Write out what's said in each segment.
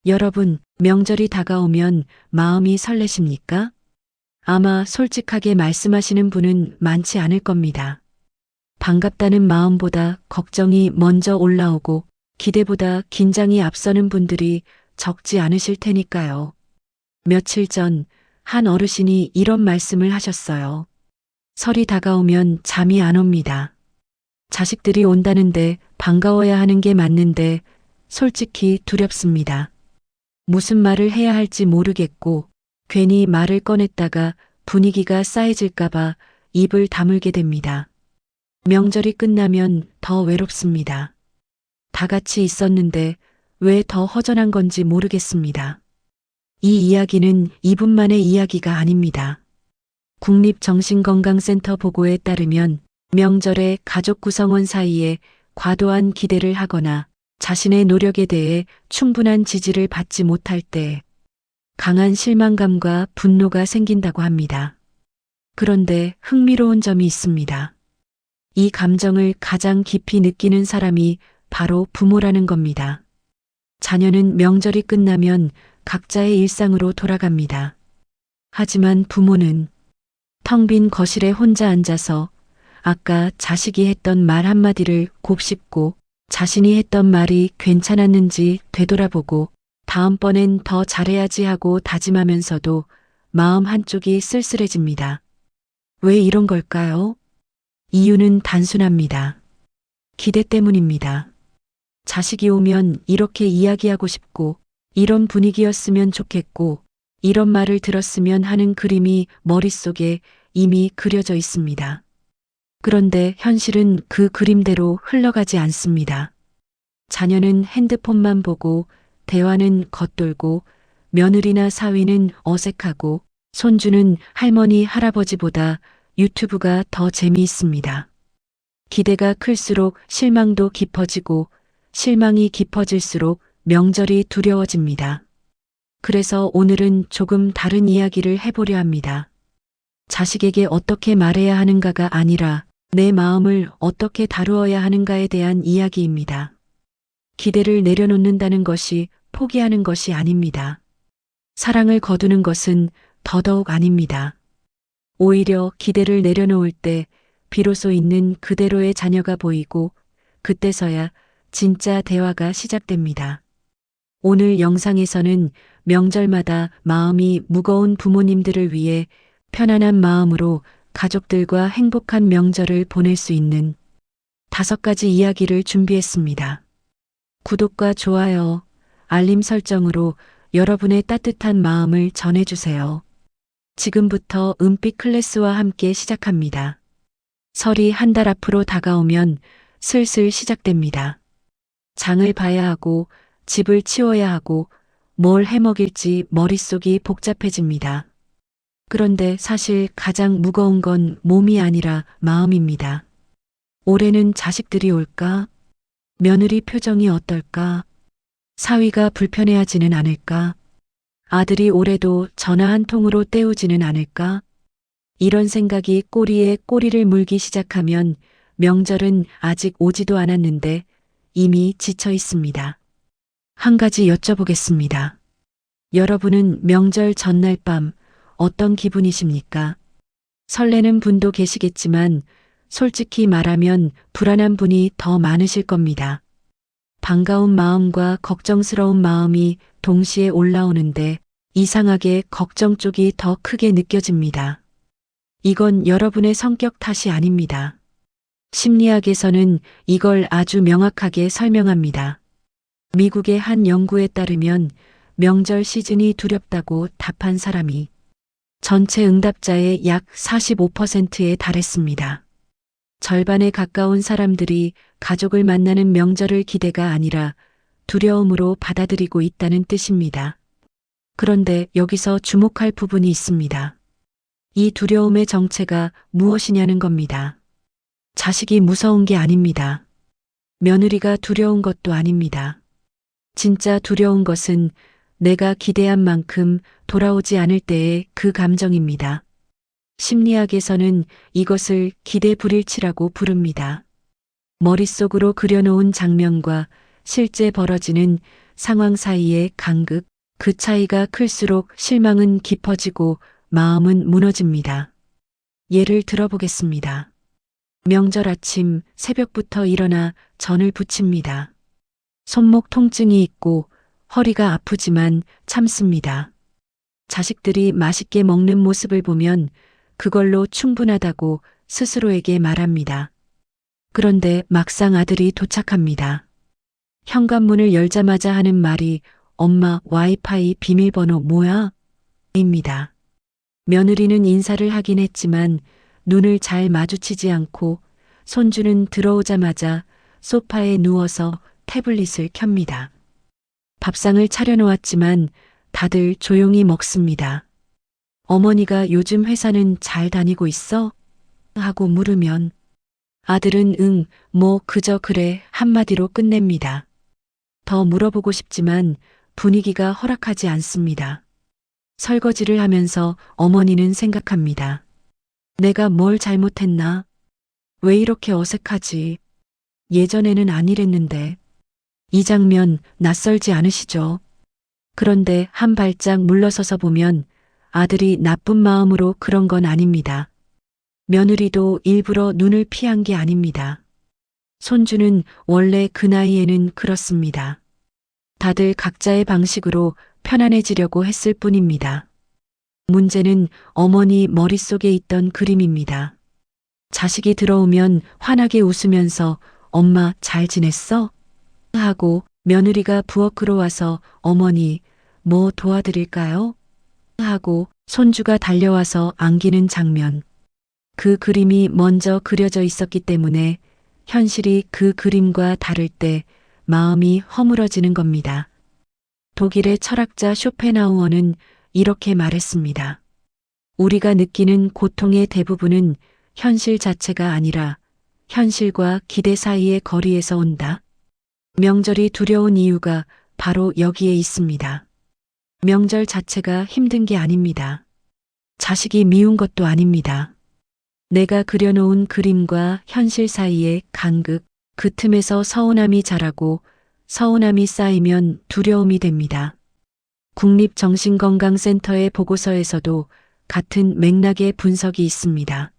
여러분, 명절이 다가오면 마음이 설레십니까? 아마 솔직하게 말씀하시는 분은 많지 않을 겁니다. 반갑다는 마음보다 걱정이 먼저 올라오고 기대보다 긴장이 앞서는 분들이 적지 않으실 테니까요. 며칠 전 한 어르신이 이런 말씀을 하셨어요. 설이 다가오면 잠이 안 옵니다. 자식들이 온다는데 반가워야 하는 게 맞는데 솔직히 두렵습니다. 무슨 말을 해야 할지 모르겠고 괜히 말을 꺼냈다가 분위기가 싸해질까봐 입을 다물게 됩니다. 명절이 끝나면 더 외롭습니다. 다 같이 있었는데 왜 더 허전한 건지 모르겠습니다. 이 이야기는 이분만의 이야기가 아닙니다. 국립정신건강센터 보고에 따르면 명절에 가족 구성원 사이에 과도한 기대를 하거나 자신의 노력에 대해 충분한 지지를 받지 못할 때 강한 실망감과 분노가 생긴다고 합니다. 그런데 흥미로운 점이 있습니다. 이 감정을 가장 깊이 느끼는 사람이 바로 부모라는 겁니다. 자녀는 명절이 끝나면 각자의 일상으로 돌아갑니다. 하지만 부모는 텅 빈 거실에 혼자 앉아서 아까 자식이 했던 말 한마디를 곱씹고 자신이 했던 말이 괜찮았는지 되돌아보고 다음번엔 더 잘해야지 하고 다짐하면서도 마음 한쪽이 쓸쓸해집니다. 왜 이런 걸까요? 이유는 단순합니다. 기대 때문입니다. 자식이 오면 이렇게 이야기하고 싶고 이런 분위기였으면 좋겠고 이런 말을 들었으면 하는 그림이 머릿속에 이미 그려져 있습니다. 그런데 현실은 그 그림대로 흘러가지 않습니다. 자녀는 핸드폰만 보고 대화는 겉돌고 며느리나 사위는 어색하고 손주는 할머니 할아버지보다 유튜브가 더 재미있습니다. 기대가 클수록 실망도 깊어지고 실망이 깊어질수록 명절이 두려워집니다. 그래서 오늘은 조금 다른 이야기를 해보려 합니다. 자식에게 어떻게 말해야 하는가가 아니라 내 마음을 어떻게 다루어야 하는가에 대한 이야기입니다. 기대를 내려놓는다는 것이 포기하는 것이 아닙니다. 사랑을 거두는 것은 더더욱 아닙니다. 오히려 기대를 내려놓을 때 비로소 있는 그대로의 자녀가 보이고 그때서야 진짜 대화가 시작됩니다. 오늘 영상에서는 명절마다 마음이 무거운 부모님들을 위해 편안한 마음으로 가족들과 행복한 명절을 보낼 수 있는 5가지 이야기를 준비했습니다. 구독과 좋아요, 알림 설정으로 여러분의 따뜻한 마음을 전해주세요. 지금부터 은빛 클래스와 함께 시작합니다. 설이 한 달 앞으로 다가오면 슬슬 시작됩니다. 장을 봐야 하고 집을 치워야 하고 뭘 해먹일지 머릿속이 복잡해집니다. 그런데 사실 가장 무거운 건 몸이 아니라 마음입니다. 올해는 자식들이 올까? 며느리 표정이 어떨까? 사위가 불편해하지는 않을까? 아들이 올해도 전화 한 통으로 때우지는 않을까? 이런 생각이 꼬리에 꼬리를 물기 시작하면 명절은 아직 오지도 않았는데 이미 지쳐 있습니다. 한 가지 여쭤보겠습니다. 여러분은 명절 전날 밤 어떤 기분이십니까? 설레는 분도 계시겠지만 솔직히 말하면 불안한 분이 더 많으실 겁니다. 반가운 마음과 걱정스러운 마음이 동시에 올라오는데 이상하게 걱정 쪽이 더 크게 느껴집니다. 이건 여러분의 성격 탓이 아닙니다. 심리학에서는 이걸 아주 명확하게 설명합니다. 미국의 한 연구에 따르면 명절 시즌이 두렵다고 답한 사람이 전체 응답자의 약 45%에 달했습니다. 절반에 가까운 사람들이 가족을 만나는 명절을 기대가 아니라 두려움으로 받아들이고 있다는 뜻입니다. 그런데 여기서 주목할 부분이 있습니다. 이 두려움의 정체가 무엇이냐는 겁니다. 자식이 무서운 게 아닙니다. 며느리가 두려운 것도 아닙니다. 진짜 두려운 것은 내가 기대한 만큼 돌아오지 않을 때의 그 감정입니다. 심리학에서는 이것을 기대 불일치라고 부릅니다. 머릿속으로 그려놓은 장면과 실제 벌어지는 상황 사이의 간극, 그 차이가 클수록 실망은 깊어지고 마음은 무너집니다. 예를 들어보겠습니다. 명절 아침 새벽부터 일어나 전을 부칩니다. 손목 통증이 있고 허리가 아프지만 참습니다. 자식들이 맛있게 먹는 모습을 보면 그걸로 충분하다고 스스로에게 말합니다. 그런데 막상 아들이 도착합니다. 현관문을 열자마자 하는 말이 엄마 와이파이 비밀번호 뭐야? 입니다. 며느리는 인사를 하긴 했지만 눈을 잘 마주치지 않고 손주는 들어오자마자 소파에 누워서 태블릿을 켭니다. 밥상을 차려놓았지만 다들 조용히 먹습니다. 어머니가 요즘 회사는 잘 다니고 있어? 하고 물으면 아들은 응, 뭐 그저 그래 한마디로 끝냅니다. 더 물어보고 싶지만 분위기가 허락하지 않습니다. 설거지를 하면서 어머니는 생각합니다. 내가 뭘 잘못했나? 왜 이렇게 어색하지? 예전에는 안 이랬는데. 이 장면 낯설지 않으시죠? 그런데 한 발짝 물러서서 보면 아들이 나쁜 마음으로 그런 건 아닙니다. 며느리도 일부러 눈을 피한 게 아닙니다. 손주는 원래 그 나이에는 그렇습니다. 다들 각자의 방식으로 편안해지려고 했을 뿐입니다. 문제는 어머니 머릿속에 있던 그림입니다. 자식이 들어오면 환하게 웃으면서 엄마 잘 지냈어? 하고 며느리가 부엌으로 와서 어머니 뭐 도와드릴까요? 하고 손주가 달려와서 안기는 장면. 그 그림이 먼저 그려져 있었기 때문에 현실이 그 그림과 다를 때 마음이 허물어지는 겁니다. 독일의 철학자 쇼펜하우어는 이렇게 말했습니다. 우리가 느끼는 고통의 대부분은 현실 자체가 아니라 현실과 기대 사이의 거리에서 온다. 명절이 두려운 이유가 바로 여기에 있습니다. 명절 자체가 힘든 게 아닙니다. 자식이 미운 것도 아닙니다. 내가 그려놓은 그림과 현실 사이의 간극, 그 틈에서 서운함이 자라고 서운함이 쌓이면 두려움이 됩니다. 국립정신건강센터의 보고서에서도 같은 맥락의 분석이 있습니다.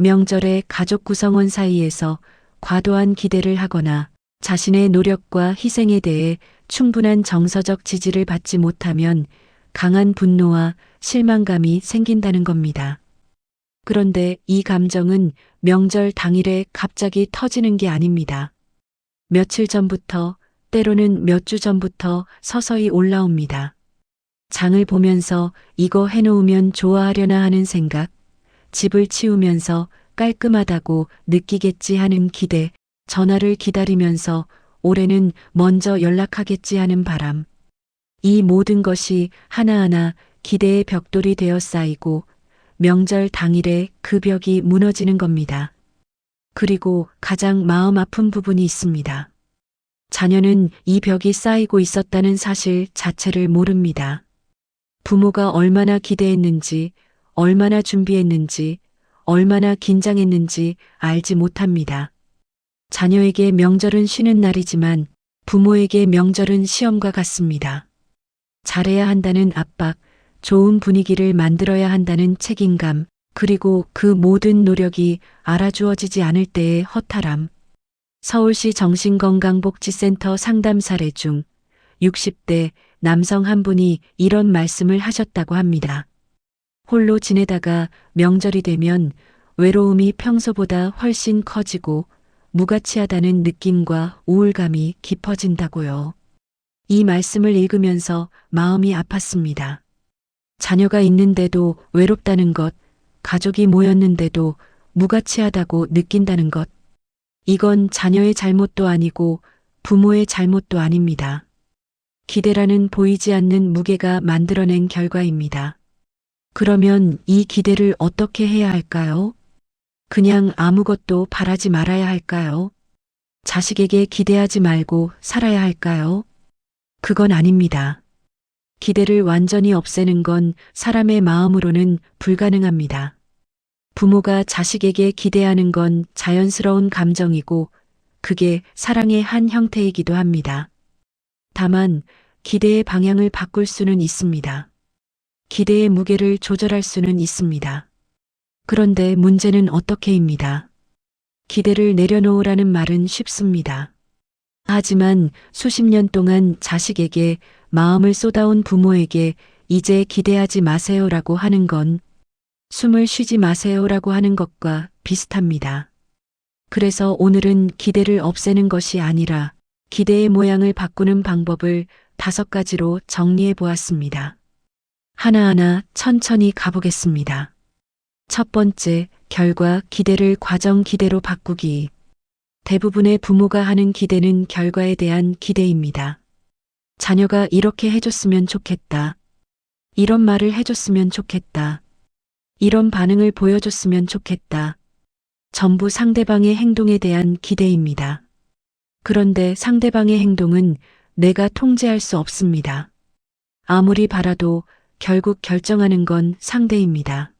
명절에 가족 구성원 사이에서 과도한 기대를 하거나 자신의 노력과 희생에 대해 충분한 정서적 지지를 받지 못하면 강한 분노와 실망감이 생긴다는 겁니다. 그런데 이 감정은 명절 당일에 갑자기 터지는 게 아닙니다. 며칠 전부터, 때로는 몇 주 전부터 서서히 올라옵니다. 장을 보면서 이거 해놓으면 좋아하려나 하는 생각, 집을 치우면서 깔끔하다고 느끼겠지 하는 기대, 전화를 기다리면서 올해는 먼저 연락하겠지 하는 바람. 이 모든 것이 하나하나 기대의 벽돌이 되어 쌓이고 명절 당일에 그 벽이 무너지는 겁니다. 그리고 가장 마음 아픈 부분이 있습니다. 자녀는 이 벽이 쌓이고 있었다는 사실 자체를 모릅니다. 부모가 얼마나 기대했는지, 얼마나 준비했는지, 얼마나 긴장했는지 알지 못합니다. 자녀에게 명절은 쉬는 날이지만 부모에게 명절은 시험과 같습니다. 잘해야 한다는 압박, 좋은 분위기를 만들어야 한다는 책임감, 그리고 그 모든 노력이 알아주어지지 않을 때의 허탈함. 서울시 정신건강복지센터 상담 사례 중 60대 남성 한 분이 이런 말씀을 하셨다고 합니다. 홀로 지내다가 명절이 되면 외로움이 평소보다 훨씬 커지고 무가치하다는 느낌과 우울감이 깊어진다고요. 이 말씀을 읽으면서 마음이 아팠습니다. 자녀가 있는데도 외롭다는 것, 가족이 모였는데도 무가치하다고 느낀다는 것. 이건 자녀의 잘못도 아니고 부모의 잘못도 아닙니다. 기대라는 보이지 않는 무게가 만들어낸 결과입니다. 그러면 이 기대를 어떻게 해야 할까요? 그냥 아무것도 바라지 말아야 할까요? 자식에게 기대하지 말고 살아야 할까요? 그건 아닙니다. 기대를 완전히 없애는 건 사람의 마음으로는 불가능합니다. 부모가 자식에게 기대하는 건 자연스러운 감정이고 그게 사랑의 한 형태이기도 합니다. 다만 기대의 방향을 바꿀 수는 있습니다. 기대의 무게를 조절할 수는 있습니다. 그런데 문제는 어떻게입니다. 기대를 내려놓으라는 말은 쉽습니다. 하지만 수십 년 동안 자식에게 마음을 쏟아온 부모에게 이제 기대하지 마세요라고 하는 건 숨을 쉬지 마세요라고 하는 것과 비슷합니다. 그래서 오늘은 기대를 없애는 것이 아니라 기대의 모양을 바꾸는 방법을 5가지로 정리해 보았습니다. 하나하나 천천히 가보겠습니다. 첫 번째, 결과 기대를 과정 기대로 바꾸기. 대부분의 부모가 하는 기대는 결과에 대한 기대입니다. 자녀가 이렇게 해줬으면 좋겠다. 이런 말을 해줬으면 좋겠다. 이런 반응을 보여줬으면 좋겠다. 전부 상대방의 행동에 대한 기대입니다. 그런데 상대방의 행동은 내가 통제할 수 없습니다. 아무리 바라도 결국 결정하는 건 상대입니다.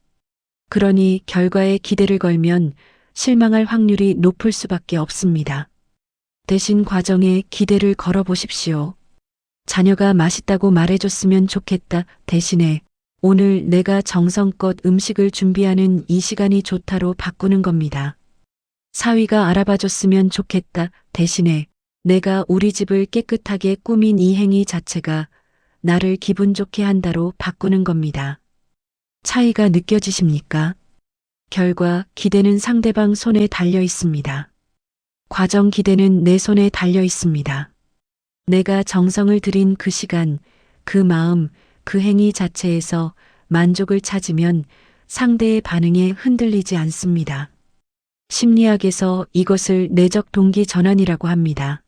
그러니 결과에 기대를 걸면 실망할 확률이 높을 수밖에 없습니다. 대신 과정에 기대를 걸어 보십시오. 자녀가 맛있다고 말해줬으면 좋겠다 대신에 오늘 내가 정성껏 음식을 준비하는 이 시간이 좋다로 바꾸는 겁니다. 사위가 알아봐줬으면 좋겠다 대신에 내가 우리 집을 깨끗하게 꾸민 이 행위 자체가 나를 기분 좋게 한다로 바꾸는 겁니다. 차이가 느껴지십니까? 결과 기대는 상대방 손에 달려 있습니다. 과정 기대는 내 손에 달려 있습니다. 내가 정성을 들인 그 시간, 그 마음, 그 행위 자체에서 만족을 찾으면 상대의 반응에 흔들리지 않습니다. 심리학에서 이것을 내적 동기 전환이라고 합니다.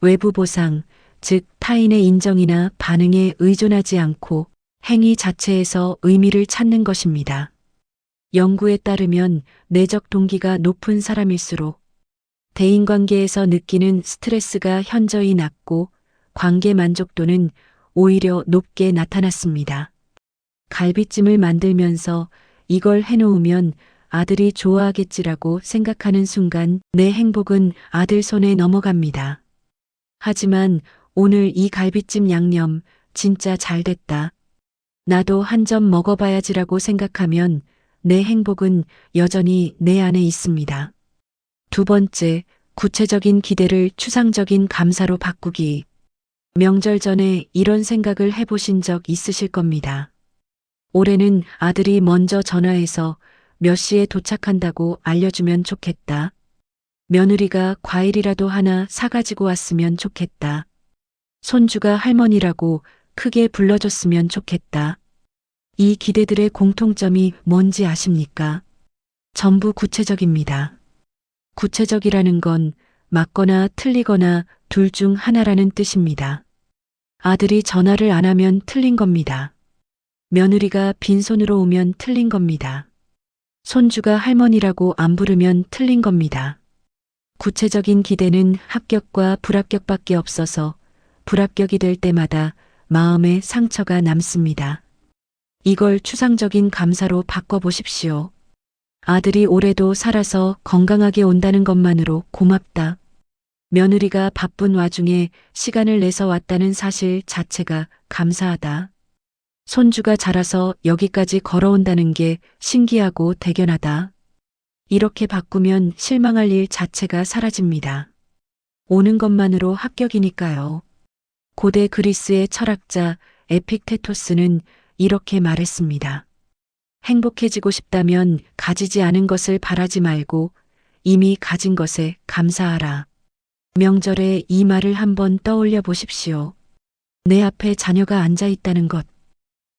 외부 보상, 즉 타인의 인정이나 반응에 의존하지 않고 행위 자체에서 의미를 찾는 것입니다. 연구에 따르면 내적 동기가 높은 사람일수록 대인관계에서 느끼는 스트레스가 현저히 낮고 관계 만족도는 오히려 높게 나타났습니다. 갈비찜을 만들면서 이걸 해놓으면 아들이 좋아하겠지라고 생각하는 순간 내 행복은 아들 손에 넘어갑니다. 하지만 오늘 이 갈비찜 양념 진짜 잘 됐다. 나도 한 점 먹어봐야지라고 생각하면 내 행복은 여전히 내 안에 있습니다. 두 번째, 구체적인 기대를 추상적인 감사로 바꾸기. 명절 전에 이런 생각을 해보신 적 있으실 겁니다. 올해는 아들이 먼저 전화해서 몇 시에 도착한다고 알려주면 좋겠다. 며느리가 과일이라도 하나 사가지고 왔으면 좋겠다. 손주가 할머니라고 크게 불러줬으면 좋겠다. 이 기대들의 공통점이 뭔지 아십니까? 전부 구체적입니다. 구체적이라는 건 맞거나 틀리거나 둘 중 하나라는 뜻입니다. 아들이 전화를 안 하면 틀린 겁니다. 며느리가 빈손으로 오면 틀린 겁니다. 손주가 할머니라고 안 부르면 틀린 겁니다. 구체적인 기대는 합격과 불합격밖에 없어서 불합격이 될 때마다 마음에 상처가 남습니다. 이걸 추상적인 감사로 바꿔보십시오. 아들이 올해도 살아서 건강하게 온다는 것만으로 고맙다. 며느리가 바쁜 와중에 시간을 내서 왔다는 사실 자체가 감사하다. 손주가 자라서 여기까지 걸어온다는 게 신기하고 대견하다. 이렇게 바꾸면 실망할 일 자체가 사라집니다. 오는 것만으로 합격이니까요. 고대 그리스의 철학자 에픽테토스는 이렇게 말했습니다. 행복해지고 싶다면 가지지 않은 것을 바라지 말고 이미 가진 것에 감사하라. 명절에 이 말을 한번 떠올려 보십시오. 내 앞에 자녀가 앉아 있다는 것,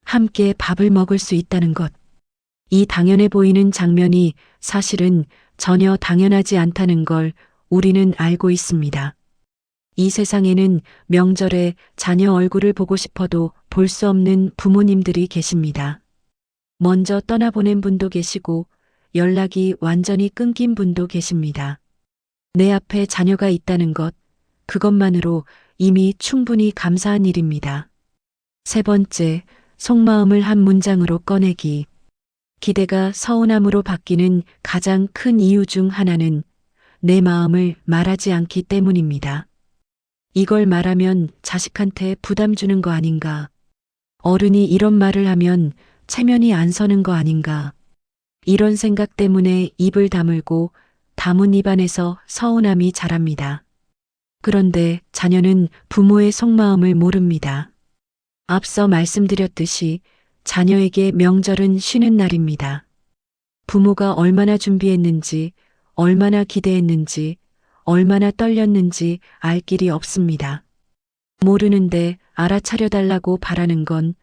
함께 밥을 먹을 수 있다는 것, 이 당연해 보이는 장면이 사실은 전혀 당연하지 않다는 걸 우리는 알고 있습니다. 이 세상에는 명절에 자녀 얼굴을 보고 싶어도 볼 수 없는 부모님들이 계십니다. 먼저 떠나보낸 분도 계시고 연락이 완전히 끊긴 분도 계십니다. 내 앞에 자녀가 있다는 것, 그것만으로 이미 충분히 감사한 일입니다. 세 번째, 속마음을 한 문장으로 꺼내기. 기대가 서운함으로 바뀌는 가장 큰 이유 중 하나는 내 마음을 말하지 않기 때문입니다. 이걸 말하면 자식한테 부담 주는 거 아닌가. 어른이 이런 말을 하면 체면이 안 서는 거 아닌가. 이런 생각 때문에 입을 다물고 다문 입안에서 서운함이 자랍니다. 그런데 자녀는 부모의 속마음을 모릅니다. 앞서 말씀드렸듯이 자녀에게 명절은 쉬는 날입니다. 부모가 얼마나 준비했는지, 얼마나 기대했는지, 얼마나 떨렸는지 알 길이 없습니다. 모르는데 알아차려달라고 바라는 건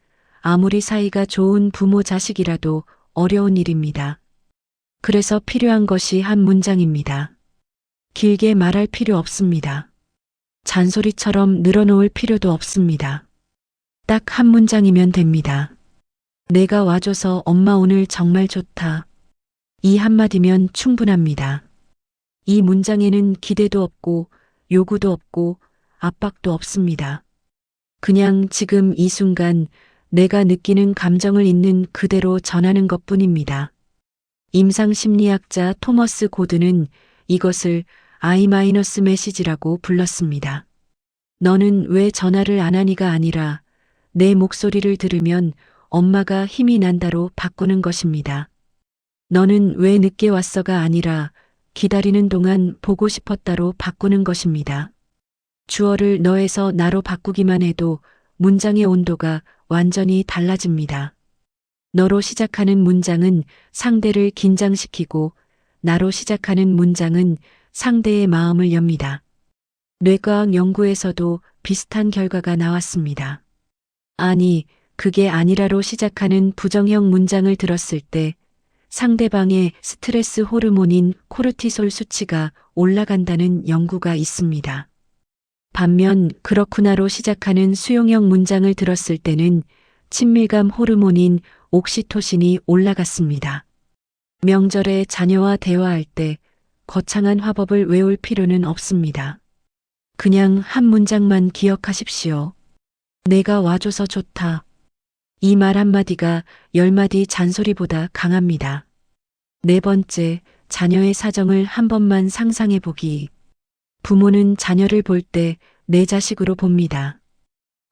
아무리 사이가 좋은 부모 자식이라도 어려운 일입니다. 그래서 필요한 것이 한 문장입니다. 길게 말할 필요 없습니다. 잔소리처럼 늘어놓을 필요도 없습니다. 딱 한 문장이면 됩니다. 내가 와줘서 엄마 오늘 정말 좋다. 이 한마디면 충분합니다. 이 문장에는 기대도 없고 요구도 없고 압박도 없습니다. 그냥 지금 이 순간 내가 느끼는 감정을 있는 그대로 전하는 것뿐입니다. 임상심리학자 토머스 고든은 이것을 I- 메시지라고 불렀습니다. 너는 왜 전화를 안 하니가 아니라 내 목소리를 들으면 엄마가 힘이 난다로 바꾸는 것입니다. 너는 왜 늦게 왔어가 아니라 기다리는 동안 보고 싶었다로 바꾸는 것입니다. 주어를 너에서 나로 바꾸기만 해도 문장의 온도가 완전히 달라집니다. 너로 시작하는 문장은 상대를 긴장시키고 나로 시작하는 문장은 상대의 마음을 엽니다. 뇌과학 연구에서도 비슷한 결과가 나왔습니다. 아니, 그게 아니라로 시작하는 부정형 문장을 들었을 때 상대방의 스트레스 호르몬인 코르티솔 수치가 올라간다는 연구가 있습니다. 반면 그렇구나로 시작하는 수용형 문장을 들었을 때는 친밀감 호르몬인 옥시토신이 올라갔습니다. 명절에 자녀와 대화할 때 거창한 화법을 외울 필요는 없습니다. 그냥 한 문장만 기억하십시오. 내가 와줘서 좋다. 이 말 한마디가 10마디 잔소리보다 강합니다. 네 번째, 자녀의 사정을 한 번만 상상해 보기. 부모는 자녀를 볼 때 내 자식으로 봅니다.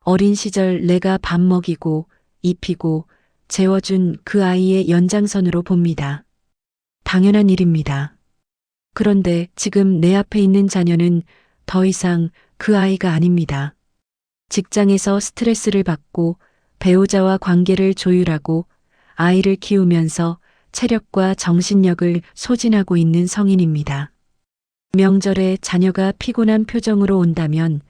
어린 시절 내가 밥 먹이고 입히고 재워준 그 아이의 연장선으로 봅니다. 당연한 일입니다. 그런데 지금 내 앞에 있는 자녀는 더 이상 그 아이가 아닙니다. 직장에서 스트레스를 받고 배우자와 관계를 조율하고 아이를 키우면서 체력과 정신력을 소진하고 있는 성인입니다. 명절에 자녀가 피곤한 표정으로 온다면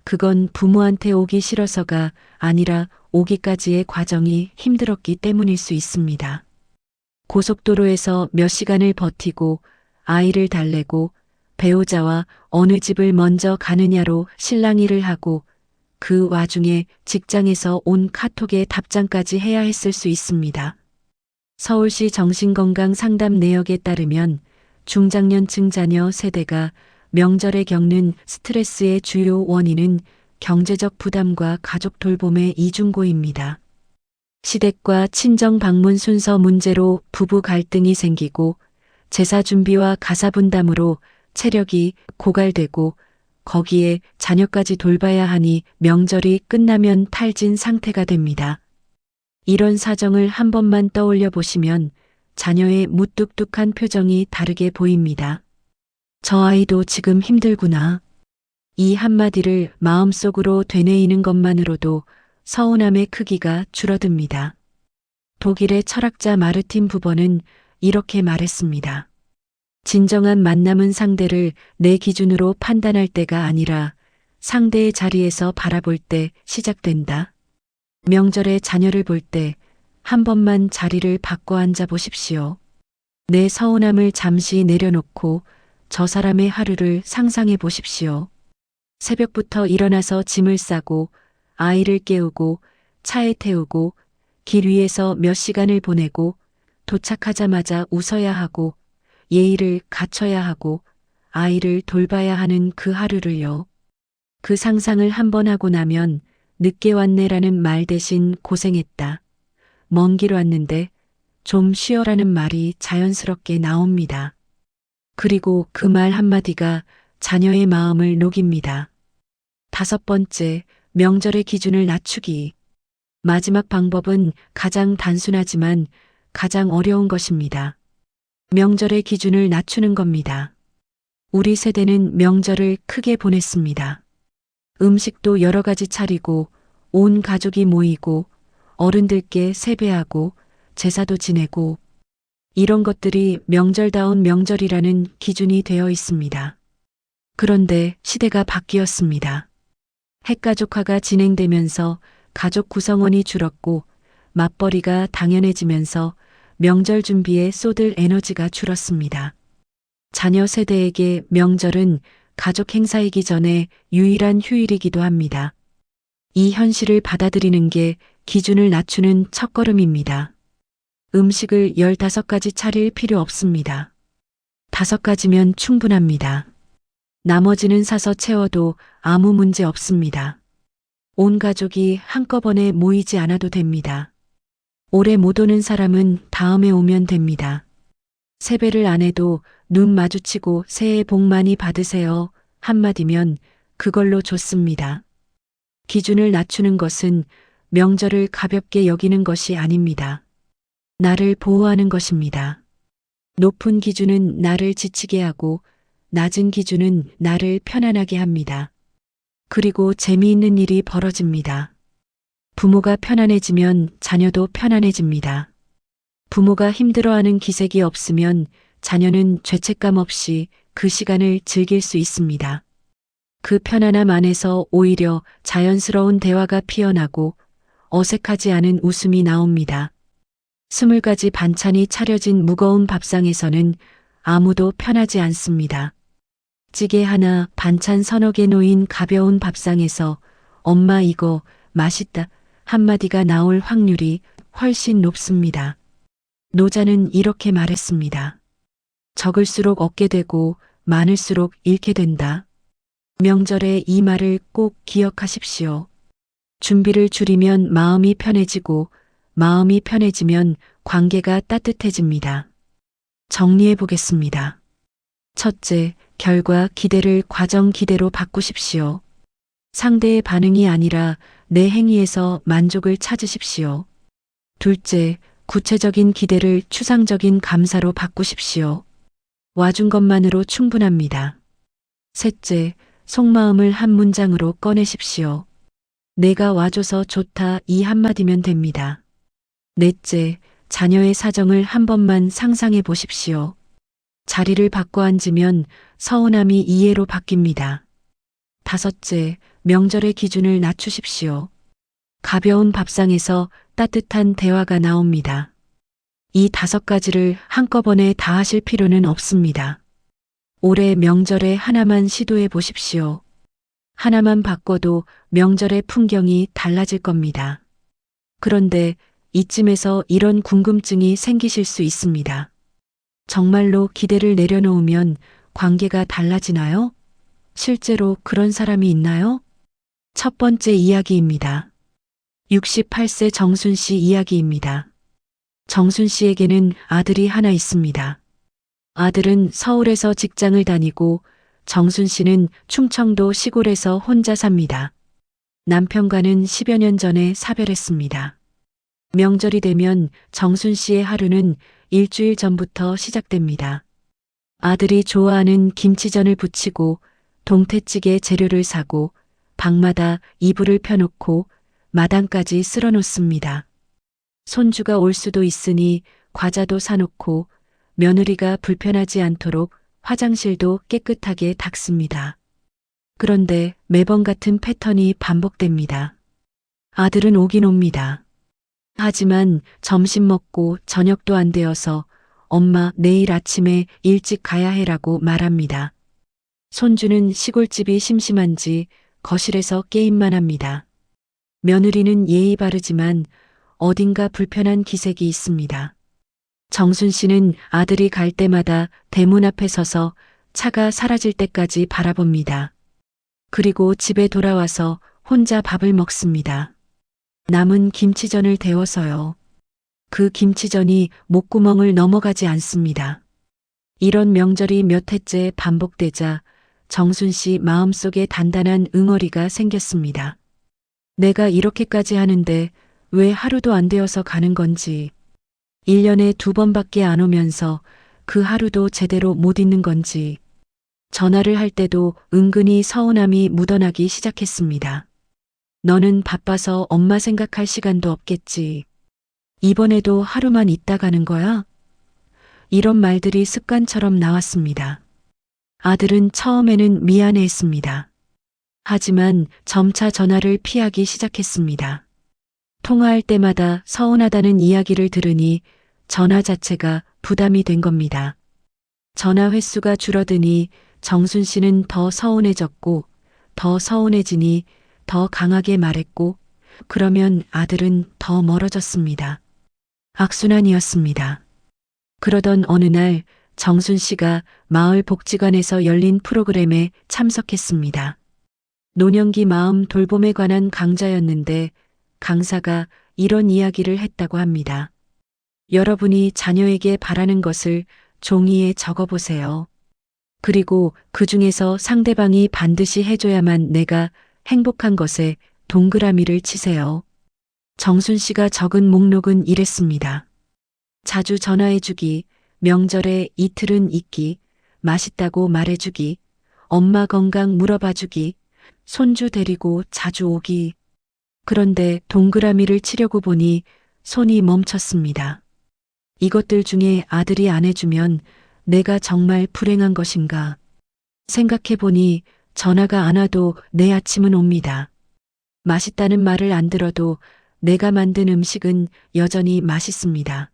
그건 부모한테 오기 싫어서가 아니라 오기까지의 과정이 힘들었기 때문일 수 있습니다. 고속도로에서 몇 시간을 버티고 아이를 달래고 배우자와 어느 집을 먼저 가느냐로 실랑이를 하고 그 와중에 직장에서 온 카톡에 답장까지 해야 했을 수 있습니다. 서울시 정신건강상담 내역에 따르면 중장년층 자녀 세대가 명절에 겪는 스트레스의 주요 원인은 경제적 부담과 가족 돌봄의 이중고입니다. 시댁과 친정 방문 순서 문제로 부부 갈등이 생기고 제사 준비와 가사 분담으로 체력이 고갈되고 거기에 자녀까지 돌봐야 하니 명절이 끝나면 탈진 상태가 됩니다. 이런 사정을 한 번만 떠올려 보시면 자녀의 무뚝뚝한 표정이 다르게 보입니다. 저 아이도 지금 힘들구나. 이 한마디를 마음속으로 되뇌이는 것만으로도 서운함의 크기가 줄어듭니다. 독일의 철학자 마르틴 부버는 이렇게 말했습니다. 진정한 만남은 상대를 내 기준으로 판단할 때가 아니라 상대의 자리에서 바라볼 때 시작된다. 명절에 자녀를 볼 때 한 번만 자리를 바꿔 앉아 보십시오. 내 서운함을 잠시 내려놓고 저 사람의 하루를 상상해 보십시오. 새벽부터 일어나서 짐을 싸고 아이를 깨우고 차에 태우고 길 위에서 몇 시간을 보내고 도착하자마자 웃어야 하고 예의를 갖춰야 하고 아이를 돌봐야 하는 그 하루를요. 그 상상을 한 번 하고 나면 늦게 왔네라는 말 대신 고생했다. 먼 길 왔는데 좀 쉬어라는 말이 자연스럽게 나옵니다. 그리고 그 말 한마디가 자녀의 마음을 녹입니다. 5번째, 명절의 기준을 낮추기. 마지막 방법은 가장 단순하지만 가장 어려운 것입니다. 명절의 기준을 낮추는 겁니다. 우리 세대는 명절을 크게 보냈습니다. 음식도 여러 가지 차리고 온 가족이 모이고 어른들께 세배하고 제사도 지내고 이런 것들이 명절다운 명절이라는 기준이 되어 있습니다. 그런데 시대가 바뀌었습니다. 핵가족화가 진행되면서 가족 구성원이 줄었고 맞벌이가 당연해지면서 명절 준비에 쏟을 에너지가 줄었습니다. 자녀 세대에게 명절은 가족 행사이기 전에 유일한 휴일이기도 합니다. 이 현실을 받아들이는 게 기준을 낮추는 첫걸음입니다. 음식을 15가지 차릴 필요 없습니다. 5가지면 충분합니다. 나머지는 사서 채워도 아무 문제 없습니다. 온 가족이 한꺼번에 모이지 않아도 됩니다. 올해 못 오는 사람은 다음에 오면 됩니다. 세배를 안 해도 눈 마주치고 새해 복 많이 받으세요 한마디면 그걸로 좋습니다. 기준을 낮추는 것은 명절을 가볍게 여기는 것이 아닙니다. 나를 보호하는 것입니다. 높은 기준은 나를 지치게 하고 낮은 기준은 나를 편안하게 합니다. 그리고 재미있는 일이 벌어집니다. 부모가 편안해지면 자녀도 편안해집니다. 부모가 힘들어하는 기색이 없으면 자녀는 죄책감 없이 그 시간을 즐길 수 있습니다. 그 편안함 안에서 오히려 자연스러운 대화가 피어나고 어색하지 않은 웃음이 나옵니다. 20가지 반찬이 차려진 무거운 밥상에서는 아무도 편하지 않습니다. 찌개 하나, 반찬 서너 개 놓인 가벼운 밥상에서 엄마 이거 맛있다 한마디가 나올 확률이 훨씬 높습니다. 노자는 이렇게 말했습니다. 적을수록 얻게 되고 많을수록 잃게 된다. 명절에 이 말을 꼭 기억하십시오. 준비를 줄이면 마음이 편해지고 마음이 편해지면 관계가 따뜻해집니다. 정리해 보겠습니다. 첫째, 결과 기대를 과정 기대로 바꾸십시오. 상대의 반응이 아니라 내 행위에서 만족을 찾으십시오. 둘째, 구체적인 기대를 추상적인 감사로 바꾸십시오. 와준 것만으로 충분합니다. 셋째, 속마음을 한 문장으로 꺼내십시오. 내가 와줘서 좋다 이 한마디면 됩니다. 넷째, 자녀의 사정을 한 번만 상상해 보십시오. 자리를 바꿔 앉으면 서운함이 이해로 바뀝니다. 다섯째, 명절의 기준을 낮추십시오. 가벼운 밥상에서 따뜻한 대화가 나옵니다. 이 5가지를 한꺼번에 다 하실 필요는 없습니다. 올해 명절에 하나만 시도해 보십시오. 하나만 바꿔도 명절의 풍경이 달라질 겁니다. 그런데 이쯤에서 이런 궁금증이 생기실 수 있습니다. 정말로 기대를 내려놓으면 관계가 달라지나요? 실제로 그런 사람이 있나요? 첫 번째 이야기입니다. 68세 정순 씨 이야기입니다. 정순 씨에게는 아들이 하나 있습니다. 아들은 서울에서 직장을 다니고 정순 씨는 충청도 시골에서 혼자 삽니다. 남편과는 10여 년 전에 사별했습니다. 명절이 되면 정순 씨의 하루는 일주일 전부터 시작됩니다. 아들이 좋아하는 김치전을 부치고 동태찌개 재료를 사고 방마다 이불을 펴놓고 마당까지 쓸어놓습니다. 손주가 올 수도 있으니 과자도 사놓고 며느리가 불편하지 않도록 화장실도 깨끗하게 닦습니다. 그런데 매번 같은 패턴이 반복됩니다. 아들은 오긴 옵니다. 하지만 점심 먹고 저녁도 안 되어서 엄마 내일 아침에 일찍 가야 해라고 말합니다. 손주는 시골집이 심심한지 거실에서 게임만 합니다. 며느리는 예의 바르지만 어딘가 불편한 기색이 있습니다. 정순 씨는 아들이 갈 때마다 대문 앞에 서서 차가 사라질 때까지 바라봅니다. 그리고 집에 돌아와서 혼자 밥을 먹습니다. 남은 김치전을 데워서요. 그 김치전이 목구멍을 넘어가지 않습니다. 이런 명절이 몇 해째 반복되자 정순 씨 마음속에 단단한 응어리가 생겼습니다. 내가 이렇게까지 하는데 왜 하루도 안 되어서 가는 건지, 1년에 2번밖에 안 오면서 그 하루도 제대로 못 있는 건지, 전화를 할 때도 은근히 서운함이 묻어나기 시작했습니다. 너는 바빠서 엄마 생각할 시간도 없겠지. 이번에도 하루만 있다 가는 거야? 이런 말들이 습관처럼 나왔습니다. 아들은 처음에는 미안해했습니다. 하지만 점차 전화를 피하기 시작했습니다. 통화할 때마다 서운하다는 이야기를 들으니 전화 자체가 부담이 된 겁니다. 전화 횟수가 줄어드니 정순 씨는 더 서운해졌고, 더 서운해지니 더 강하게 말했고, 그러면 아들은 더 멀어졌습니다. 악순환이었습니다. 그러던 어느 날 정순 씨가 마을 복지관에서 열린 프로그램에 참석했습니다. 노년기 마음 돌봄에 관한 강좌였는데 강사가 이런 이야기를 했다고 합니다. 여러분이 자녀에게 바라는 것을 종이에 적어보세요. 그리고 그 중에서 상대방이 반드시 해줘야만 내가 행복한 것에 동그라미를 치세요. 정순 씨가 적은 목록은 이랬습니다. 자주 전화해주기, 명절에 이틀은 있기, 맛있다고 말해주기, 엄마 건강 물어봐주기, 손주 데리고 자주 오기. 그런데 동그라미를 치려고 보니 손이 멈췄습니다. 이것들 중에 아들이 안 해주면 내가 정말 불행한 것인가? 생각해보니 전화가 안 와도 내 아침은 옵니다. 맛있다는 말을 안 들어도 내가 만든 음식은 여전히 맛있습니다.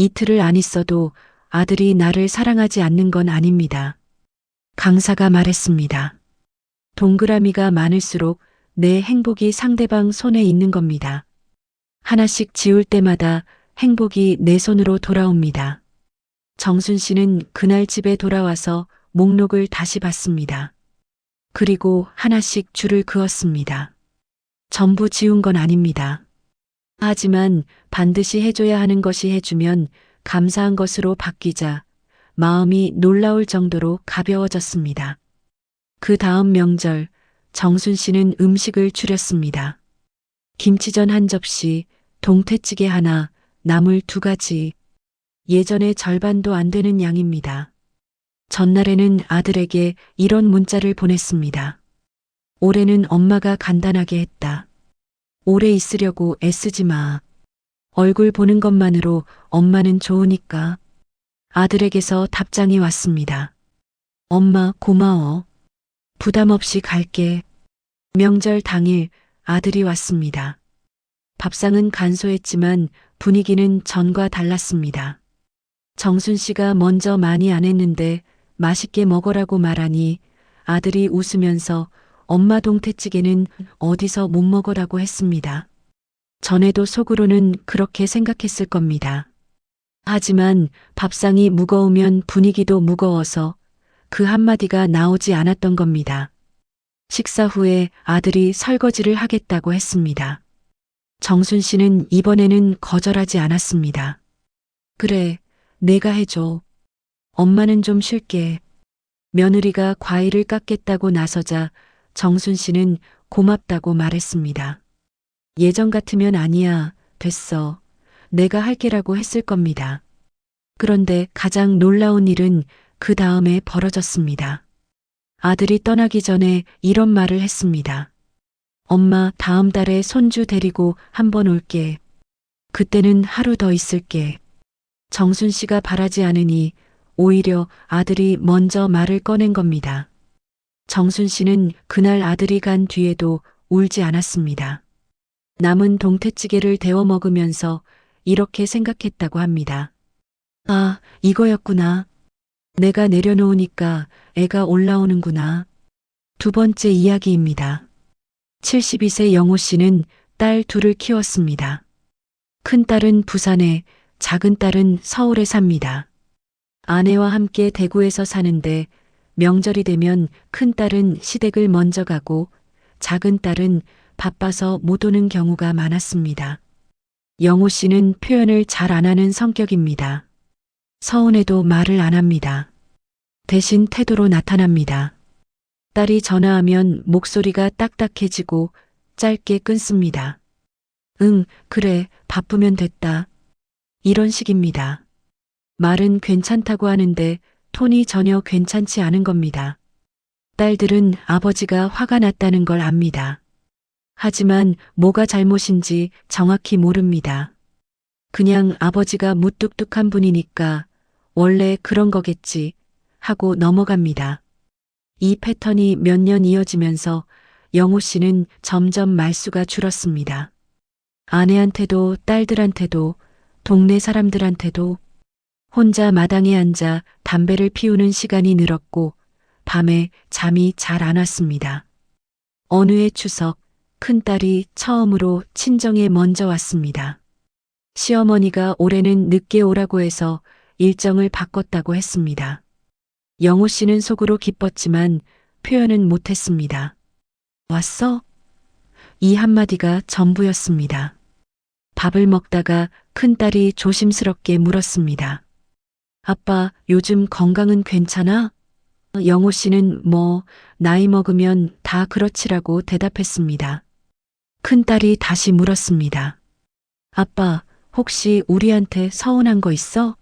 이틀을 안 있어도 아들이 나를 사랑하지 않는 건 아닙니다. 강사가 말했습니다. 동그라미가 많을수록 내 행복이 상대방 손에 있는 겁니다. 하나씩 지울 때마다 행복이 내 손으로 돌아옵니다. 정순 씨는 그날 집에 돌아와서 목록을 다시 봤습니다. 그리고 하나씩 줄을 그었습니다. 전부 지운 건 아닙니다. 하지만 반드시 해줘야 하는 것이 해주면 감사한 것으로 바뀌자 마음이 놀라울 정도로 가벼워졌습니다. 그 다음 명절, 정순 씨는 음식을 줄였습니다. 김치전 한 접시, 동태찌개 하나, 나물 2가지. 예전의 절반도 안 되는 양입니다. 전날에는 아들에게 이런 문자를 보냈습니다. 올해는 엄마가 간단하게 했다. 오래 있으려고 애쓰지 마. 얼굴 보는 것만으로 엄마는 좋으니까. 아들에게서 답장이 왔습니다. 엄마 고마워. 부담 없이 갈게. 명절 당일 아들이 왔습니다. 밥상은 간소했지만 분위기는 전과 달랐습니다. 정순 씨가 먼저 많이 안 했는데 맛있게 먹으라고 말하니 아들이 웃으면서 엄마 동태찌개는 어디서 못 먹으라고 했습니다. 전에도 속으로는 그렇게 생각했을 겁니다. 하지만 밥상이 무거우면 분위기도 무거워서 그 한마디가 나오지 않았던 겁니다. 식사 후에 아들이 설거지를 하겠다고 했습니다. 정순 씨는 이번에는 거절하지 않았습니다. 그래, 내가 해줘. 엄마는 좀 쉴게. 며느리가 과일을 깎겠다고 나서자 정순 씨는 고맙다고 말했습니다. 예전 같으면 아니야, 됐어. 내가 할게라고 했을 겁니다. 그런데 가장 놀라운 일은 그 다음에 벌어졌습니다. 아들이 떠나기 전에 이런 말을 했습니다. 엄마, 다음 달에 손주 데리고 한번 올게. 그때는 하루 더 있을게. 정순 씨가 바라지 않으니 오히려 아들이 먼저 말을 꺼낸 겁니다. 정순 씨는 그날 아들이 간 뒤에도 울지 않았습니다. 남은 동태찌개를 데워 먹으면서 이렇게 생각했다고 합니다. 아, 이거였구나. 내가 내려놓으니까 애가 올라오는구나. 2번째 이야기입니다. 72세 영호 씨는 딸 2을 키웠습니다. 큰 딸은 부산에, 작은 딸은 서울에 삽니다. 아내와 함께 대구에서 사는데 명절이 되면 큰 딸은 시댁을 먼저 가고 작은 딸은 바빠서 못 오는 경우가 많았습니다. 영호 씨는 표현을 잘 안 하는 성격입니다. 서운해도 말을 안 합니다. 대신 태도로 나타납니다. 딸이 전화하면 목소리가 딱딱해지고 짧게 끊습니다. 응, 그래, 바쁘면 됐다. 이런 식입니다. 말은 괜찮다고 하는데 톤이 전혀 괜찮지 않은 겁니다. 딸들은 아버지가 화가 났다는 걸 압니다. 하지만 뭐가 잘못인지 정확히 모릅니다. 그냥 아버지가 무뚝뚝한 분이니까 원래 그런 거겠지 하고 넘어갑니다. 이 패턴이 몇 년 이어지면서 영호 씨는 점점 말수가 줄었습니다. 아내한테도 딸들한테도 동네 사람들한테도 혼자 마당에 앉아 담배를 피우는 시간이 늘었고 밤에 잠이 잘 안 왔습니다. 어느 해 추석 큰딸이 처음으로 친정에 먼저 왔습니다. 시어머니가 올해는 늦게 오라고 해서 일정을 바꿨다고 했습니다. 영호 씨는 속으로 기뻤지만 표현은 못했습니다. 왔어? 이 한마디가 전부였습니다. 밥을 먹다가 큰딸이 조심스럽게 물었습니다. 아빠, 요즘 건강은 괜찮아? 영호 씨는 나이 먹으면 다 그렇지라고 대답했습니다. 큰딸이 다시 물었습니다. 아빠, 혹시 우리한테 서운한 거 있어?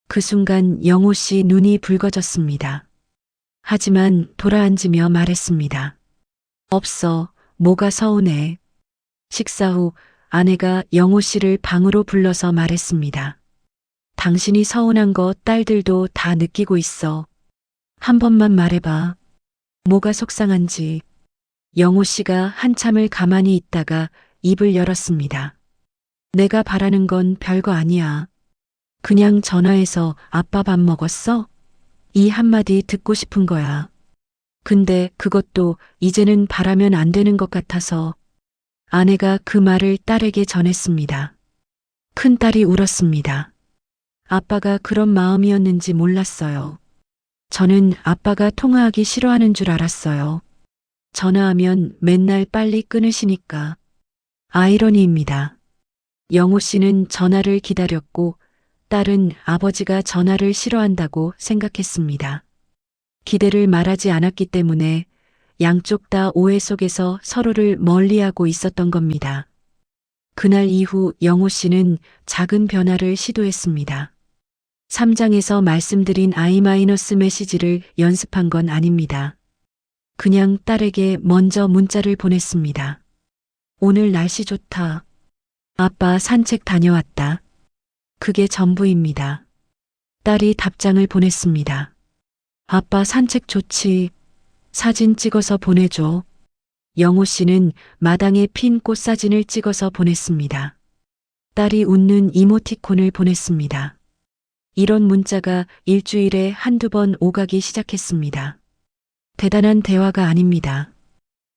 그 순간 영호 씨 눈이 붉어졌습니다. 하지만 돌아앉으며 말했습니다. 없어, 뭐가 서운해. 식사 후 아내가 영호 씨를 방으로 불러서 말했습니다. 당신이 서운한 거 딸들도 다 느끼고 있어. 한 번만 말해봐. 뭐가 속상한지. 영호 씨가 한참을 가만히 있다가 입을 열었습니다. 내가 바라는 건 별거 아니야. 그냥 전화해서 아빠 밥 먹었어? 이 한마디 듣고 싶은 거야. 근데 그것도 이제는 바라면 안 되는 것 같아서 아내가 그 말을 딸에게 전했습니다. 큰딸이 울었습니다. 아빠가 그런 마음이었는지 몰랐어요. 저는 아빠가 통화하기 싫어하는 줄 알았어요. 전화하면 맨날 빨리 끊으시니까. 아이러니입니다. 영호 씨는 전화를 기다렸고 딸은 아버지가 전화를 싫어한다고 생각했습니다. 기대를 말하지 않았기 때문에 양쪽 다 오해 속에서 서로를 멀리하고 있었던 겁니다. 그날 이후 영호 씨는 작은 변화를 시도했습니다. 3장에서 말씀드린 I- 메시지를 연습한 건 아닙니다. 그냥 딸에게 먼저 문자를 보냈습니다. 오늘 날씨 좋다. 아빠 산책 다녀왔다. 그게 전부입니다. 딸이 답장을 보냈습니다. 아빠 산책 좋지. 사진 찍어서 보내줘. 영호 씨는 마당에 핀 꽃사진을 찍어서 보냈습니다. 딸이 웃는 이모티콘을 보냈습니다. 이런 문자가 일주일에 한두 번 오가기 시작했습니다. 대단한 대화가 아닙니다.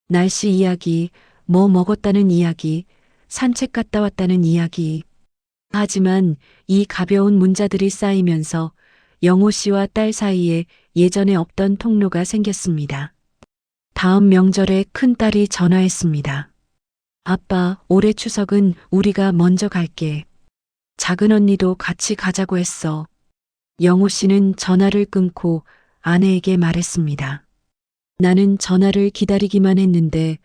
날씨 이야기, 뭐 먹었다는 이야기, 산책 갔다 왔다는 이야기. 하지만 이 가벼운 문자들이 쌓이면서 영호 씨와 딸 사이에 예전에 없던 통로가 생겼습니다. 다음 명절에 큰딸이 전화했습니다. 아빠, 올해 추석은 우리가 먼저 갈게. 작은 언니도 같이 가자고 했어. 영호 씨는 전화를 끊고 아내에게 말했습니다. 나는 전화를 기다리기만 했는데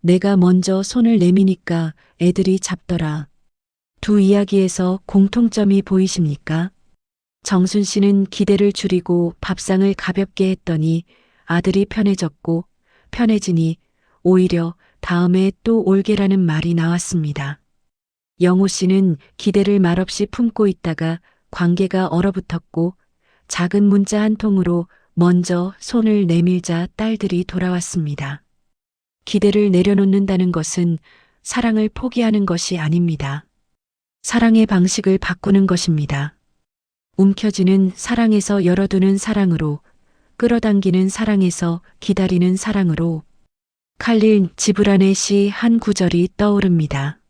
내가 먼저 손을 내미니까 애들이 잡더라. 두 이야기에서 공통점이 보이십니까? 정순 씨는 기대를 줄이고 밥상을 가볍게 했더니 아들이 편해졌고 편해지니 오히려 다음에 또 올게라는 말이 나왔습니다. 영호 씨는 기대를 말없이 품고 있다가 관계가 얼어붙었고 작은 문자 한 통으로 먼저 손을 내밀자 딸들이 돌아왔습니다. 기대를 내려놓는다는 것은 사랑을 포기하는 것이 아닙니다. 사랑의 방식을 바꾸는 것입니다. 움켜쥐는 사랑에서 열어두는 사랑으로, 끌어당기는 사랑에서 기다리는 사랑으로. 칼릴 지브란의 시 한 구절이 떠오릅니다.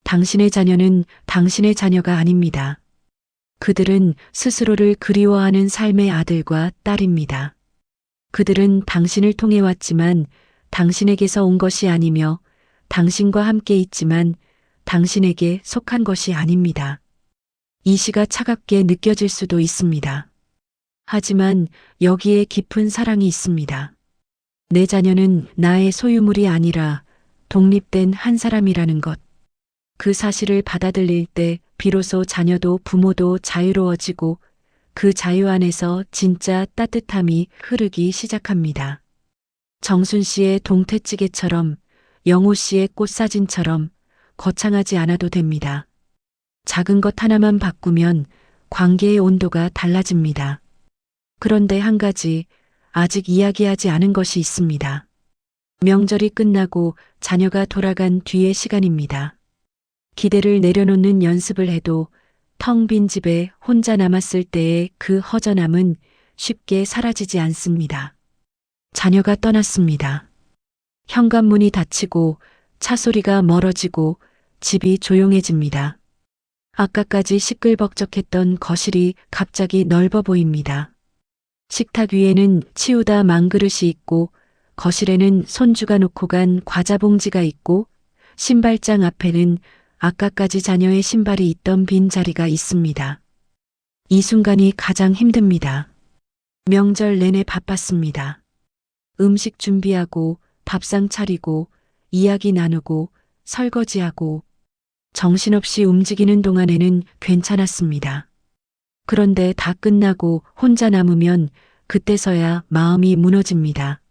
당신의 자녀는 당신의 자녀가 아닙니다. 그들은 스스로를 그리워하는 삶의 아들과 딸입니다. 그들은 당신을 통해 왔지만 당신에게서 온 것이 아니며 당신과 함께 있지만 당신에게 속한 것이 아닙니다. 이 시가 차갑게 느껴질 수도 있습니다. 하지만 여기에 깊은 사랑이 있습니다. 내 자녀는 나의 소유물이 아니라 독립된 한 사람이라는 것. 그 사실을 받아들일 때 비로소 자녀도 부모도 자유로워지고 그 자유 안에서 진짜 따뜻함이 흐르기 시작합니다. 정순 씨의 동태찌개처럼, 영호 씨의 꽃사진처럼 거창하지 않아도 됩니다. 작은 것 하나만 바꾸면 관계의 온도가 달라집니다. 그런데 한 가지 아직 이야기하지 않은 것이 있습니다. 명절이 끝나고 자녀가 돌아간 뒤의 시간입니다. 기대를 내려놓는 연습을 해도 텅 빈 집에 혼자 남았을 때의 그 허전함은 쉽게 사라지지 않습니다. 자녀가 떠났습니다. 현관문이 닫히고 차 소리가 멀어지고 집이 조용해집니다. 아까까지 시끌벅적했던 거실이 갑자기 넓어 보입니다. 식탁 위에는 치우다 만 그릇이 있고 거실에는 손주가 놓고 간 과자 봉지가 있고 신발장 앞에는 아까까지 자녀의 신발이 있던 빈자리가 있습니다. 이 순간이 가장 힘듭니다. 명절 내내 바빴습니다. 음식 준비하고 밥상 차리고 이야기 나누고 설거지하고 정신없이 움직이는 동안에는 괜찮았습니다. 그런데 다 끝나고 혼자 남으면 그때서야 마음이 무너집니다.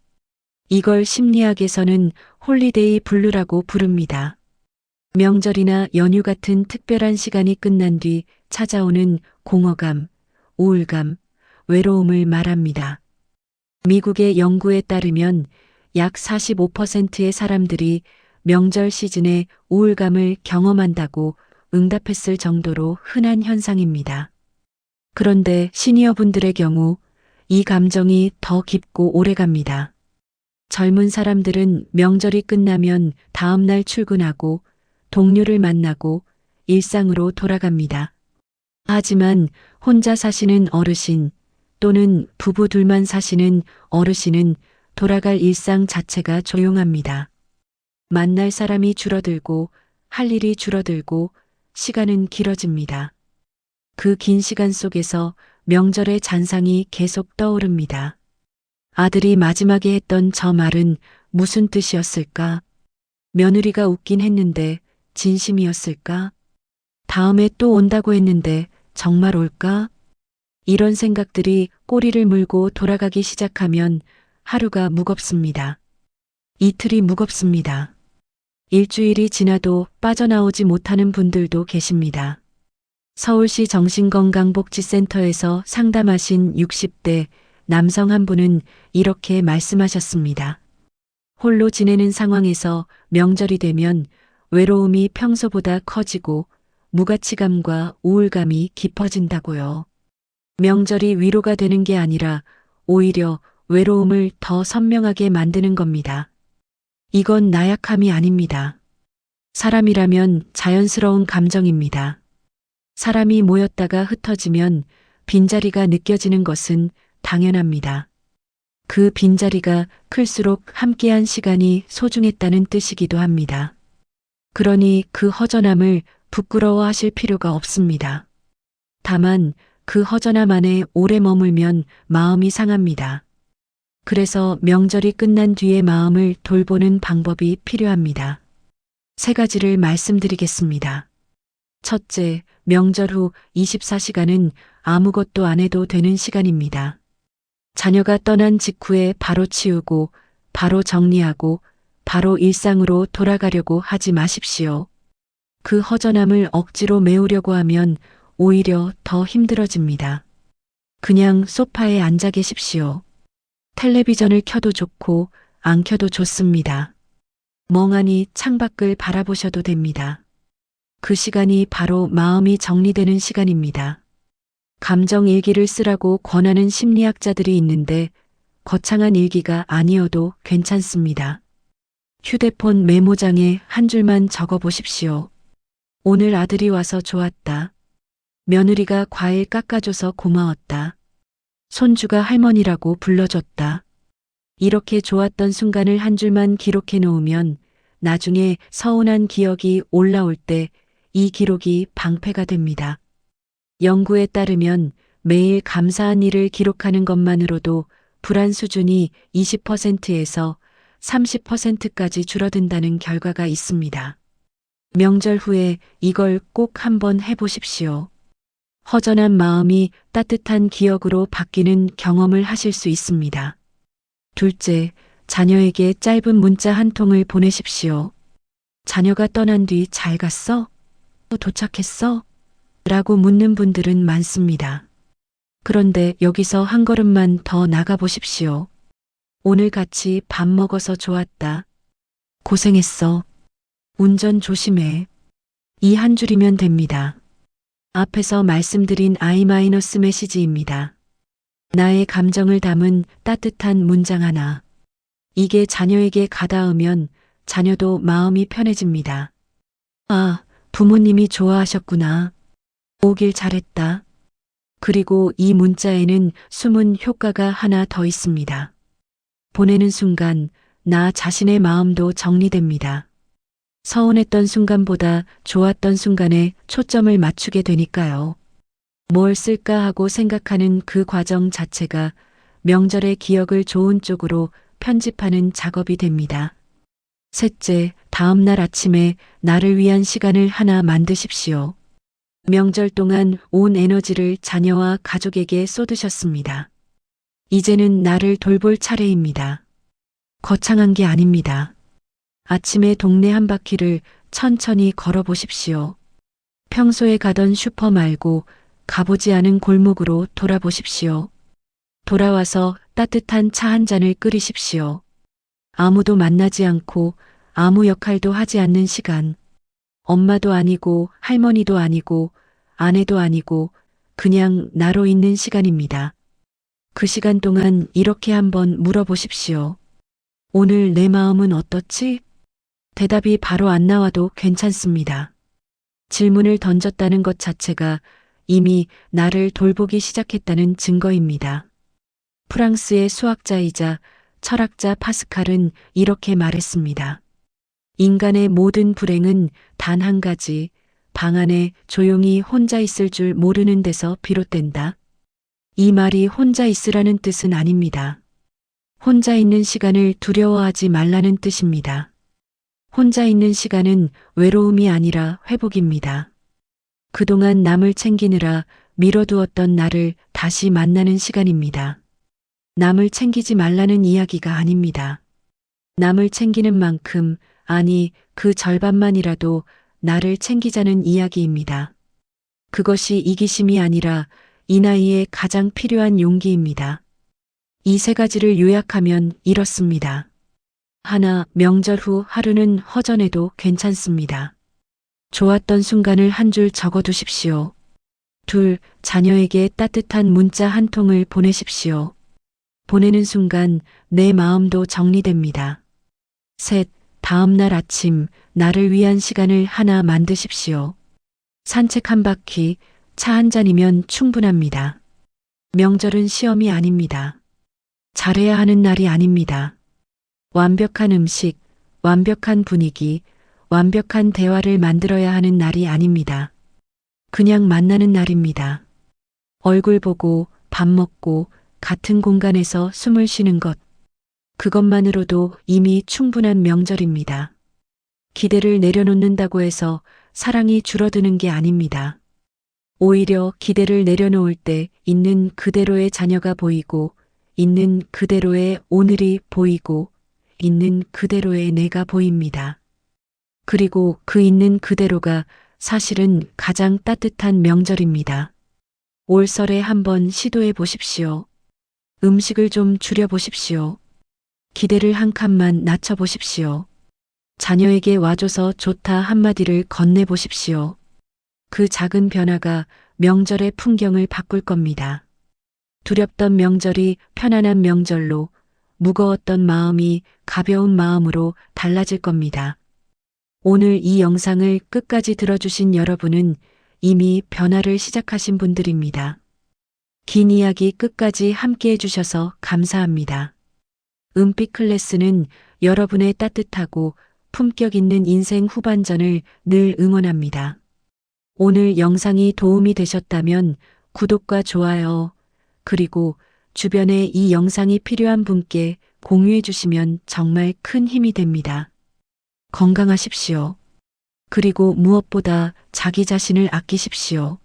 이걸 심리학에서는 홀리데이 블루라고 부릅니다. 명절이나 연휴 같은 특별한 시간이 끝난 뒤 찾아오는 공허감, 우울감, 외로움을 말합니다. 미국의 연구에 따르면 약 45%의 사람들이 명절 시즌에 우울감을 경험한다고 응답했을 정도로 흔한 현상입니다. 그런데 시니어분들의 경우 이 감정이 더 깊고 오래갑니다. 젊은 사람들은 명절이 끝나면 다음날 출근하고 동료를 만나고 일상으로 돌아갑니다. 하지만 혼자 사시는 어르신 또는 부부 둘만 사시는 어르신은 돌아갈 일상 자체가 조용합니다. 만날 사람이 줄어들고 할 일이 줄어들고 시간은 길어집니다. 그 긴 시간 속에서 명절의 잔상이 계속 떠오릅니다. 아들이 마지막에 했던 저 말은 무슨 뜻이었을까? 며느리가 웃긴 했는데 진심이었을까? 다음에 또 온다고 했는데 정말 올까? 이런 생각들이 꼬리를 물고 돌아가기 시작하면 하루가 무겁습니다. 이틀이 무겁습니다. 일주일이 지나도 빠져나오지 못하는 분들도 계십니다. 서울시 정신건강복지센터에서 상담하신 60대 남성 한 분은 이렇게 말씀하셨습니다. 홀로 지내는 상황에서 명절이 되면 외로움이 평소보다 커지고 무가치감과 우울감이 깊어진다고요. 명절이 위로가 되는 게 아니라 오히려 외로움을 더 선명하게 만드는 겁니다. 이건 나약함이 아닙니다. 사람이라면 자연스러운 감정입니다. 사람이 모였다가 흩어지면 빈자리가 느껴지는 것은 당연합니다. 그 빈자리가 클수록 함께한 시간이 소중했다는 뜻이기도 합니다. 그러니 그 허전함을 부끄러워하실 필요가 없습니다. 다만 그 허전함 안에 오래 머물면 마음이 상합니다. 그래서 명절이 끝난 뒤의 마음을 돌보는 방법이 필요합니다. 3가지를 말씀드리겠습니다. 첫째, 명절 후 24시간은 아무것도 안 해도 되는 시간입니다. 자녀가 떠난 직후에 바로 치우고, 바로 정리하고, 바로 일상으로 돌아가려고 하지 마십시오. 그 허전함을 억지로 메우려고 하면 오히려 더 힘들어집니다. 그냥 소파에 앉아 계십시오. 텔레비전을 켜도 좋고 안 켜도 좋습니다. 멍하니 창밖을 바라보셔도 됩니다. 그 시간이 바로 마음이 정리되는 시간입니다. 감정 일기를 쓰라고 권하는 심리학자들이 있는데 거창한 일기가 아니어도 괜찮습니다. 휴대폰 메모장에 한 줄만 적어 보십시오. 오늘 아들이 와서 좋았다. 며느리가 과일 깎아줘서 고마웠다. 손주가 할머니라고 불러줬다. 이렇게 좋았던 순간을 한 줄만 기록해 놓으면 나중에 서운한 기억이 올라올 때 이 기록이 방패가 됩니다. 연구에 따르면 매일 감사한 일을 기록하는 것만으로도 불안 수준이 20%에서 30%까지 줄어든다는 결과가 있습니다. 명절 후에 이걸 꼭 한번 해보십시오. 허전한 마음이 따뜻한 기억으로 바뀌는 경험을 하실 수 있습니다. 둘째, 자녀에게 짧은 문자 한 통을 보내십시오. 자녀가 떠난 뒤 잘 갔어? 도착했어? 라고 묻는 분들은 많습니다. 그런데 여기서 한 걸음만 더 나가 보십시오. 오늘 같이 밥 먹어서 좋았다. 고생했어. 운전 조심해. 이 한 줄이면 됩니다. 앞에서 말씀드린 I- 메시지입니다. 나의 감정을 담은 따뜻한 문장 하나. 이게 자녀에게 가닿으면 자녀도 마음이 편해집니다. 아, 부모님이 좋아하셨구나. 오길 잘했다. 그리고 이 문자에는 숨은 효과가 하나 더 있습니다. 보내는 순간 나 자신의 마음도 정리됩니다. 서운했던 순간보다 좋았던 순간에 초점을 맞추게 되니까요. 뭘 쓸까 하고 생각하는 그 과정 자체가 명절의 기억을 좋은 쪽으로 편집하는 작업이 됩니다. 셋째, 다음 날 아침에 나를 위한 시간을 하나 만드십시오. 명절 동안 온 에너지를 자녀와 가족에게 쏟으셨습니다. 이제는 나를 돌볼 차례입니다. 거창한 게 아닙니다. 아침에 동네 한 바퀴를 천천히 걸어보십시오. 평소에 가던 슈퍼 말고 가보지 않은 골목으로 돌아보십시오. 돌아와서 따뜻한 차 한 잔을 끓이십시오. 아무도 만나지 않고 아무 역할도 하지 않는 시간. 엄마도 아니고 할머니도 아니고 아내도 아니고 그냥 나로 있는 시간입니다. 그 시간 동안 이렇게 한번 물어보십시오. 오늘 내 마음은 어떻지? 대답이 바로 안 나와도 괜찮습니다. 질문을 던졌다는 것 자체가 이미 나를 돌보기 시작했다는 증거입니다. 프랑스의 수학자이자 철학자 파스칼은 이렇게 말했습니다. 인간의 모든 불행은 단 한 가지, 방 안에 조용히 혼자 있을 줄 모르는 데서 비롯된다. 이 말이 혼자 있으라는 뜻은 아닙니다. 혼자 있는 시간을 두려워하지 말라는 뜻입니다. 혼자 있는 시간은 외로움이 아니라 회복입니다. 그동안 남을 챙기느라 미뤄두었던 나를 다시 만나는 시간입니다. 남을 챙기지 말라는 이야기가 아닙니다. 남을 챙기는 만큼, 아니 그 절반만이라도 나를 챙기자는 이야기입니다. 그것이 이기심이 아니라 이 나이에 가장 필요한 용기입니다. 이 세 가지를 요약하면 이렇습니다. 하나, 명절 후 하루는 허전해도 괜찮습니다. 좋았던 순간을 한 줄 적어두십시오. 둘, 자녀에게 따뜻한 문자 한 통을 보내십시오. 보내는 순간 내 마음도 정리됩니다. 셋, 다음 날 아침 나를 위한 시간을 하나 만드십시오. 산책 한 바퀴, 차 한 잔이면 충분합니다. 명절은 시험이 아닙니다. 잘해야 하는 날이 아닙니다. 완벽한 음식, 완벽한 분위기, 완벽한 대화를 만들어야 하는 날이 아닙니다. 그냥 만나는 날입니다. 얼굴 보고 밥 먹고 같은 공간에서 숨을 쉬는 것. 그것만으로도 이미 충분한 명절입니다. 기대를 내려놓는다고 해서 사랑이 줄어드는 게 아닙니다. 오히려 기대를 내려놓을 때 있는 그대로의 자녀가 보이고, 있는 그대로의 오늘이 보이고, 있는 그대로의 내가 보입니다. 그리고 그 있는 그대로가 사실은 가장 따뜻한 명절입니다. 올설에 한번 시도해 보십시오. 음식을 좀 줄여 보십시오. 기대를 한 칸만 낮춰 보십시오. 자녀에게 와줘서 좋다 한마디를 건네 보십시오. 그 작은 변화가 명절의 풍경을 바꿀 겁니다. 두렵던 명절이 편안한 명절로, 무거웠던 마음이 가벼운 마음으로 달라질 겁니다. 오늘 이 영상을 끝까지 들어주신 여러분은 이미 변화를 시작하신 분들입니다. 긴 이야기 끝까지 함께 해주셔서 감사합니다. 은빛 클래스는 여러분의 따뜻하고 품격 있는 인생 후반전을 늘 응원합니다. 오늘 영상이 도움이 되셨다면 구독과 좋아요, 그리고 주변에 이 영상이 필요한 분께 공유해 주시면 정말 큰 힘이 됩니다. 건강하십시오. 그리고 무엇보다 자기 자신을 아끼십시오.